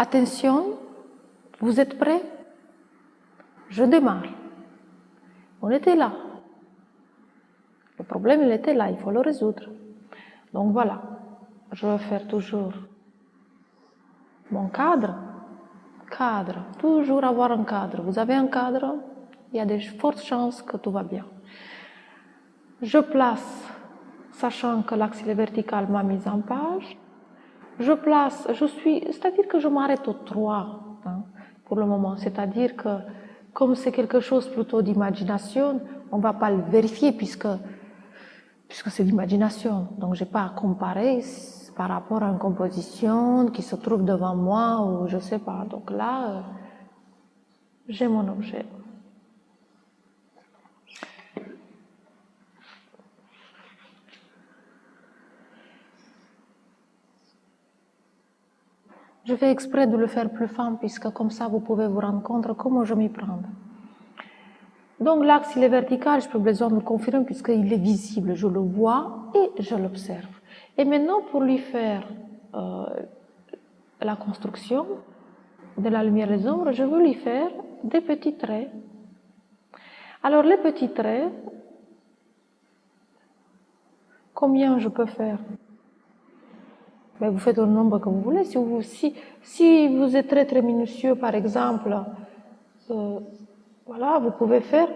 Attention, vous êtes prêts? Je démarre. On était là. Le problème, il était là, il faut le résoudre. Donc voilà, je vais faire toujours mon cadre. Cadre, toujours avoir un cadre. Vous avez un cadre, il y a de fortes chances que tout va bien. Je place, sachant que l'axe est vertical m'a mise en page. Je place, c'est-à-dire que je m'arrête au 3 pour le moment. C'est-à-dire que comme c'est quelque chose plutôt d'imagination, on ne va pas le vérifier puisque c'est l'imagination. Donc je n'ai pas à comparer par rapport à une composition qui se trouve devant moi ou je ne sais pas. Donc là, j'ai mon objet. Je fais exprès de le faire plus fin puisque comme ça vous pouvez vous rendre compte comment je m'y prends. Donc l'axe il est vertical, je peux besoin de le confirmer puisqu'il est visible, je le vois et je l'observe. Et maintenant pour lui faire la construction de la lumière et des ombres, je veux lui faire des petits traits. Alors les petits traits, combien je peux faire? Ben, vous faites le nombre que vous voulez. Si vous êtes très très minutieux, par exemple, voilà, vous pouvez faire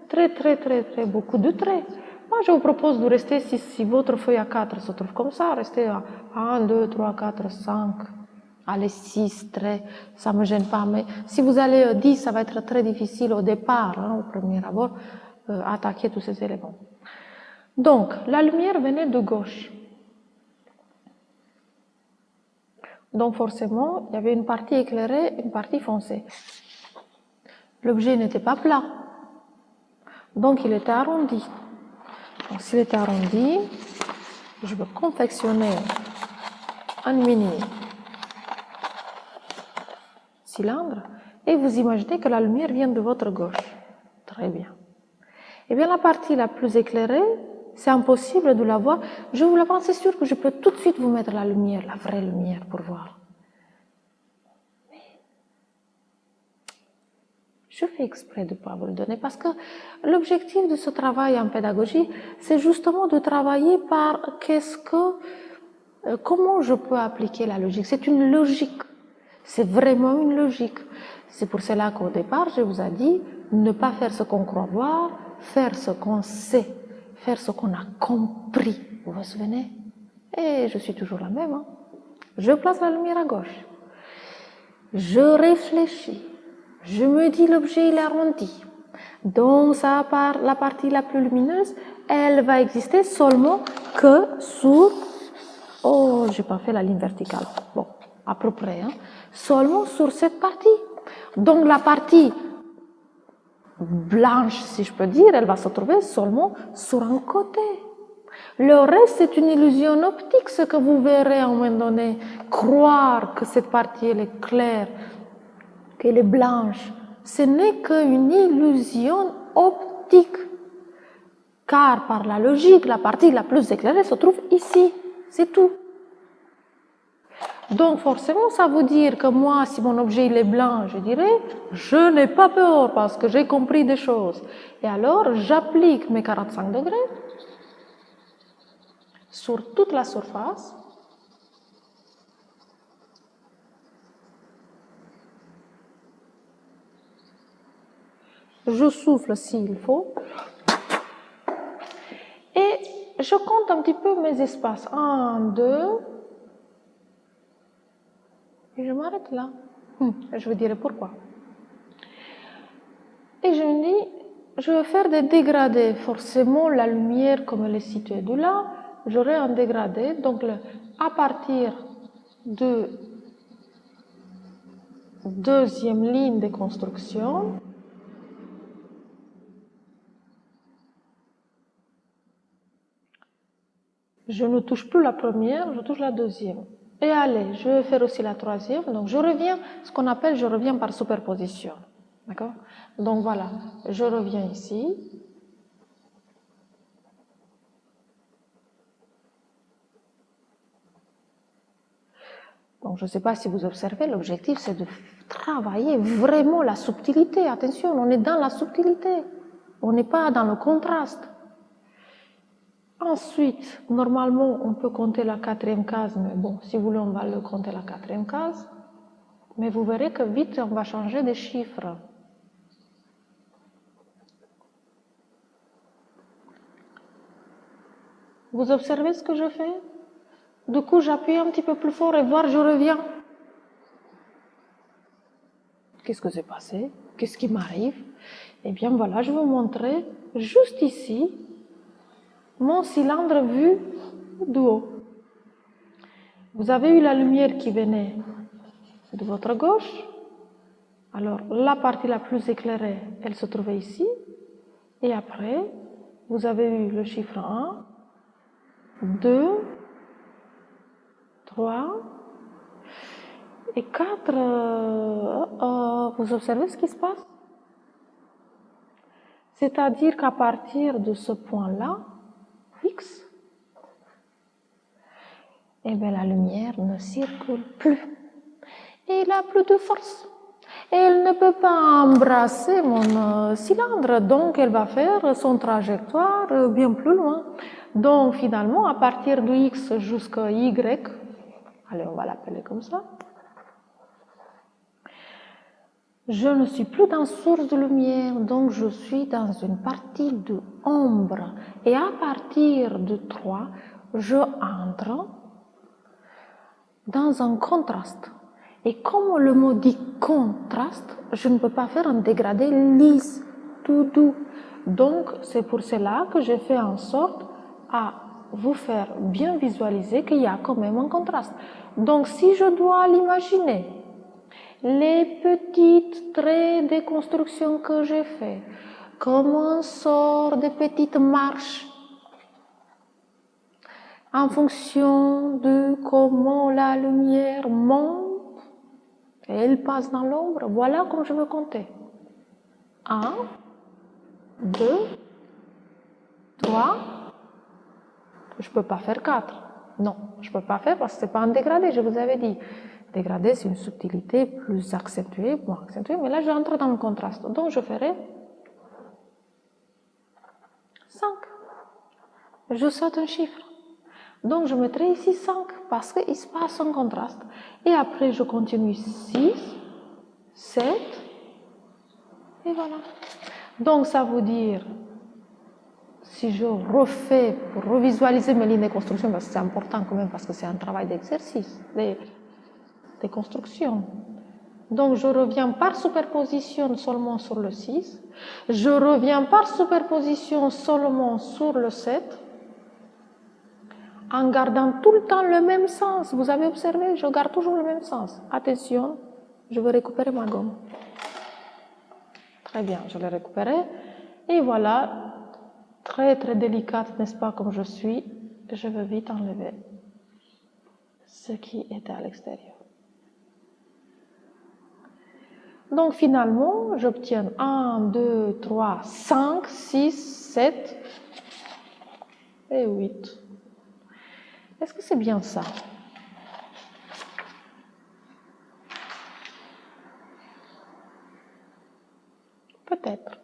très beaucoup de traits. Moi, je vous propose de rester, si votre feuille A4 se trouve comme ça, restez à 1, 2, 3, 4, 5, allez 6 traits, ça ne me gêne pas. Mais si vous allez 10, ça va être très difficile au départ, au premier abord, attaquer tous ces éléments. Donc, la lumière venait de gauche. Donc forcément, il y avait une partie éclairée, une partie foncée. L'objet n'était pas plat, donc il était arrondi. Donc s'il était arrondi, je vais confectionner un mini cylindre et vous imaginez que la lumière vient de votre gauche. Très bien. Et bien la partie la plus éclairée, c'est impossible de la voir. Je vous l'apprends, c'est sûr que je peux tout de suite vous mettre la lumière, la vraie lumière pour voir. Je fais exprès de ne pas vous le donner parce que l'objectif de ce travail en pédagogie, c'est justement de travailler par comment je peux appliquer la logique. C'est une logique, c'est vraiment une logique. C'est pour cela qu'au départ, je vous ai dit, ne pas faire ce qu'on croit voir, faire ce qu'on sait, faire ce qu'on a compris. Vous vous souvenez? Et je suis toujours la même. Je place la lumière à gauche. Je réfléchis. Je me dis l'objet il est arrondi. Donc la partie la plus lumineuse, elle va exister seulement que sur... Oh, j'ai pas fait la ligne verticale. Bon, à peu près. Seulement sur cette partie. Donc la partie blanche, si je peux dire, elle va se trouver seulement sur un côté. Le reste, c'est une illusion optique, ce que vous verrez à un moment donné. Croire que cette partie, elle est claire, qu'elle est blanche, ce n'est qu'une illusion optique. Car par la logique, la partie la plus éclairée se trouve ici. C'est tout. Donc forcément, ça veut dire que moi, si mon objet il est blanc, je dirais, je n'ai pas peur parce que j'ai compris des choses. Et alors, j'applique mes 45 degrés sur toute la surface. Je souffle s'il faut. Et je compte un petit peu mes espaces. 1, 2. Et je m'arrête là. Je vous dirai pourquoi. Et je me dis, je vais faire des dégradés. Forcément, la lumière, comme elle est située de là, j'aurai un dégradé. Donc, à partir de deuxième ligne de construction, je ne touche plus la première, je touche la deuxième. Et allez, je vais faire aussi la troisième. Donc, je reviens par superposition. D'accord? Donc, voilà, je reviens ici. Donc, je ne sais pas si vous observez, l'objectif, c'est de travailler vraiment la subtilité. Attention, on est dans la subtilité. On n'est pas dans le contraste. Ensuite, normalement, on peut compter la quatrième case, mais bon, si vous voulez, on va le compter la quatrième case. Mais vous verrez que vite, on va changer des chiffres. Vous observez ce que je fais? Du coup, j'appuie un petit peu plus fort et voir, je reviens. Qu'est-ce que s'est passé? Qu'est-ce qui m'arrive? Eh bien, voilà, je vais vous montrer juste ici mon cylindre vu du haut. Vous avez eu la lumière qui venait de votre gauche. Alors, la partie la plus éclairée, elle se trouvait ici. Et après, vous avez eu le chiffre 1, 2, 3 et 4. Vous observez ce qui se passe? C'est-à-dire qu'à partir de ce point-là, X, eh bien, la lumière ne circule plus. Et il n'a plus de force. Et elle ne peut pas embrasser mon cylindre, donc elle va faire son trajectoire bien plus loin. Donc finalement, à partir de X jusqu'à Y, allez, on va l'appeler comme ça, je ne suis plus dans source de lumière, donc je suis dans une partie de ombre. Et à partir de 3, je entre dans un contraste. Et comme le mot dit contraste, je ne peux pas faire un dégradé lisse, tout doux. Donc, c'est pour cela que j'ai fait en sorte à vous faire bien visualiser qu'il y a quand même un contraste. Donc, si je dois l'imaginer, les petites traits de construction que j'ai fait, comme un sort de petites marches, en fonction de comment la lumière monte, et elle passe dans l'ombre, voilà comme je veux compter. 1, 2, 3, je ne peux pas faire 4. Non, je ne peux pas faire parce que ce n'est pas un dégradé, je vous avais dit. Dégradé, c'est une subtilité plus accentuée, moins accentuée, mais là, je rentre dans le contraste. Donc, je ferai 5. Je saute un chiffre. Donc, je mettrai ici 5 parce qu'il se passe un contraste. Et après, je continue 6, 7, et voilà. Donc, ça veut dire, si je refais pour revisualiser mes lignes de construction, parce que c'est important quand même, parce que c'est un travail d'exercice, de construction. Donc, je reviens par superposition seulement sur le 6. Je reviens par superposition seulement sur le 7. En gardant tout le temps le même sens. Vous avez observé, je garde toujours le même sens. Attention, je vais récupérer ma gomme. Très bien, je l'ai récupérée. Et voilà, très très délicate, n'est-ce pas, comme je suis. Je vais vite enlever ce qui était à l'extérieur. Donc finalement, j'obtiens 1, 2, 3, 5, 6, 7 et 8. Est-ce que c'est bien ça? Peut-être.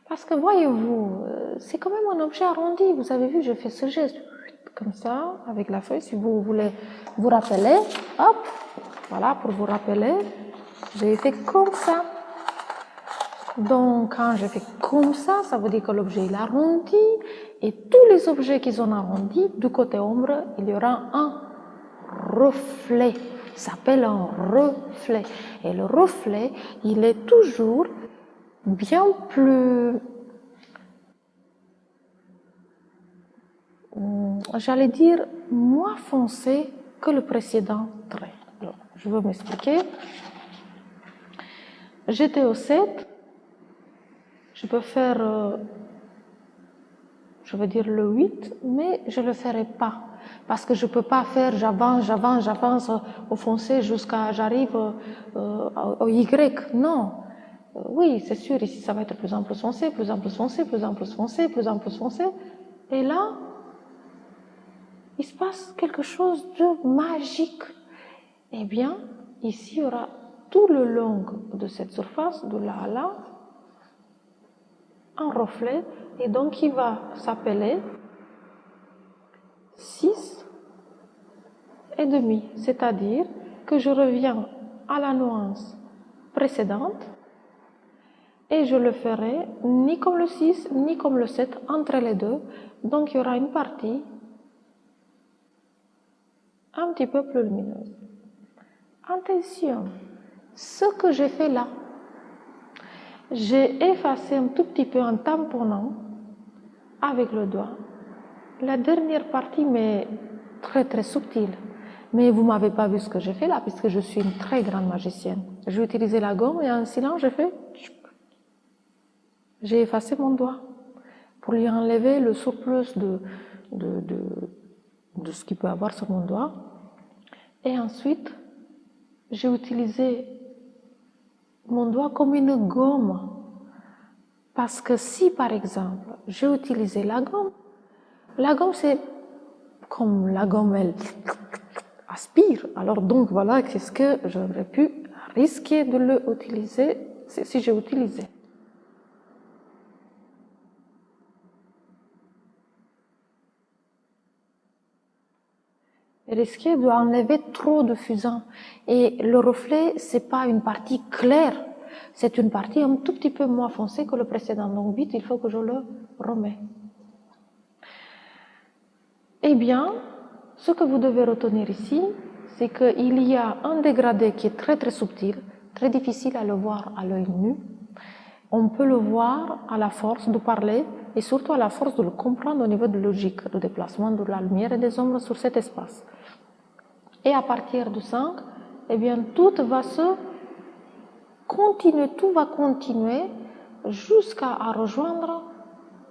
Parce que voyez-vous, c'est quand même un objet arrondi. Vous avez vu, je fais ce geste comme ça, avec la feuille. Si vous voulez vous rappeler, hop, voilà, pour vous rappeler, j'ai fait comme ça. Donc, quand je fais comme ça, ça veut dire que l'objet est arrondi. Et tous les objets qui sont arrondis, du côté ombre, il y aura un reflet. Ça s'appelle un reflet. Et le reflet, il est toujours bien plus, j'allais dire, moins foncé que le précédent trait. Alors, je vais m'expliquer. J'étais au 7. Je peux faire, je veux dire le 8, mais je ne le ferai pas. Parce que je ne peux pas faire j'avance au foncé jusqu'à j'arrive au Y. Non. Oui, c'est sûr, ici ça va être plus en plus foncé, plus en plus foncé, plus en plus foncé, plus en plus foncé. Et là, il se passe quelque chose de magique. Eh bien, ici, il y aura tout le long de cette surface, de là à là, un reflet, et donc il va s'appeler 6,5, c'est-à-dire que je reviens à la nuance précédente et je le ferai ni comme le 6 ni comme le 7 entre les deux, donc il y aura une partie un petit peu plus lumineuse. Attention, ce que j'ai fait là, j'ai effacé un tout petit peu en tamponnant avec le doigt la dernière partie, mais très très subtile. Mais vous m'avez pas vu ce que j'ai fait là, puisque je suis une très grande magicienne. J'ai utilisé la gomme et en silence, j'ai effacé mon doigt pour lui enlever le surplus de ce qu'il peut avoir sur mon doigt. Et ensuite, j'ai utilisé mon doigt comme une gomme. Parce que si, par exemple, j'ai utilisé la gomme c'est comme la gomme, elle aspire. Alors donc, voilà, qu'est-ce que j'aurais pu risquer de l'utiliser si j'ai utilisé. Risquer d'enlever trop de fusain. Et le reflet, c'est pas une partie claire, c'est une partie un tout petit peu moins foncée que le précédent. Donc vite, il faut que je le remets. Eh bien, ce que vous devez retenir ici, c'est qu'il y a un dégradé qui est très très subtil, très difficile à le voir à l'œil nu. On peut le voir à la force de parler et surtout à la force de le comprendre au niveau de logique, de déplacement de la lumière et des ombres sur cet espace. Et à partir du 5, eh bien, tout va continuer jusqu'à rejoindre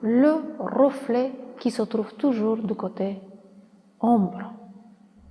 le reflet qui se trouve toujours du côté ombre.